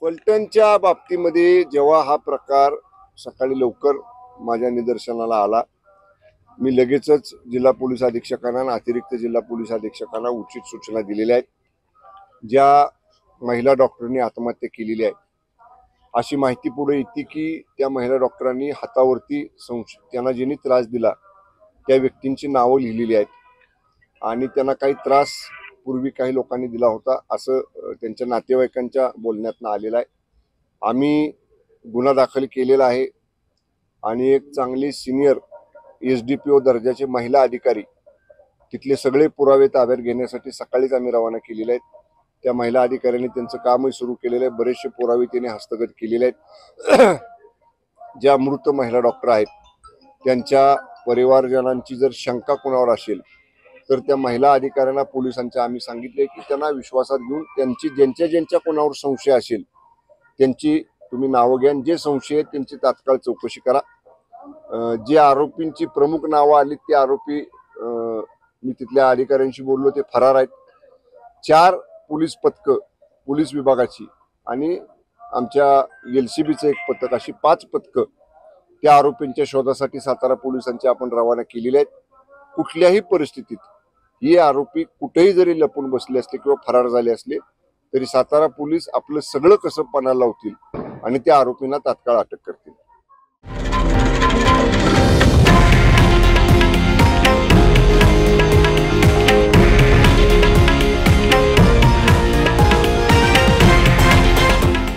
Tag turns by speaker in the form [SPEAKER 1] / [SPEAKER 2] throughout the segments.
[SPEAKER 1] फलटणच्या बाबतीमध्ये जेव्हा हा प्रकार सकाळी लवकर माझ्या निदर्शनाला आला, मी लगेचच जिल्हा पोलीस अधीक्षकांना आणि अतिरिक्त जिल्हा पोलीस अधीक्षकांना उचित सूचना दिलेल्या आहेत। ज्या महिला डॉक्टरांनी आत्महत्या केलेली आहे अशी माहिती पुढे येते की त्या महिला डॉक्टरांनी हातावरती त्यांना ज्यांनी त्रास दिला त्या व्यक्तींची नावं लिहिलेली आहेत आणि त्यांना काही त्रास पूर्वी काही लोकांनी दिला होता असं त्यांच्या नातेवाईकांच्या बोलण्यातून आलेलं आहे। आम्ही गुन्हा दाखल केलेला आहे आणि एक चांगली सिनियर एसडीपीओ दर्जाचे महिला अधिकारी तिथले सगळे पुरावे ताब्यात घेण्यासाठी सकाळीच आम्ही रवाना केलेले आहेत। त्या महिला अधिकाऱ्यांनी त्यांचं कामही सुरू केलेलं आहे। बरेचसे पुरावे त्यांनी हस्तगत केलेले आहेत। ज्या मृत महिला डॉक्टर आहेत त्यांच्या परिवारजनांची जर शंका कोणावर असेल तर त्या महिला अधिकाऱ्यांना पोलिसांच्या आम्ही सांगितले की त्यांना विश्वासात घेऊन त्यांची ज्यांच्या कोणावर संशय असेल त्यांची तुम्ही नावं घ्या, जे संशय आहेत त्यांची तात्काळ चौकशी करा। जे आरोपींची प्रमुख नावं आली ते आरोपी मी तिथल्या अधिकाऱ्यांशी बोललो, ते फरार आहेत। 4 पोलीस पथक पोलीस विभागाची आणि आमच्या LCBचं एक पथक अशी 5 पथक त्या आरोपींच्या शोधासाठी सातारा पोलिसांचे आपण रवाना केलेले आहेत। कुठल्याही परिस्थितीत हे आरोपी कुठेही जरी लपून बसले असले किंवा फरार झाले असले तरी सातारा पोलीस आपलं सगळं कसं पणाला लावतील आणि त्या आरोपींना तात्काळ अटक करतील।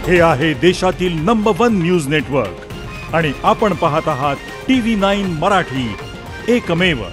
[SPEAKER 2] हे आहे देशातील नंबर 1 न्यूज नेटवर्क आणि आपण पाहत आहात TV9 मराठी, एकमेव।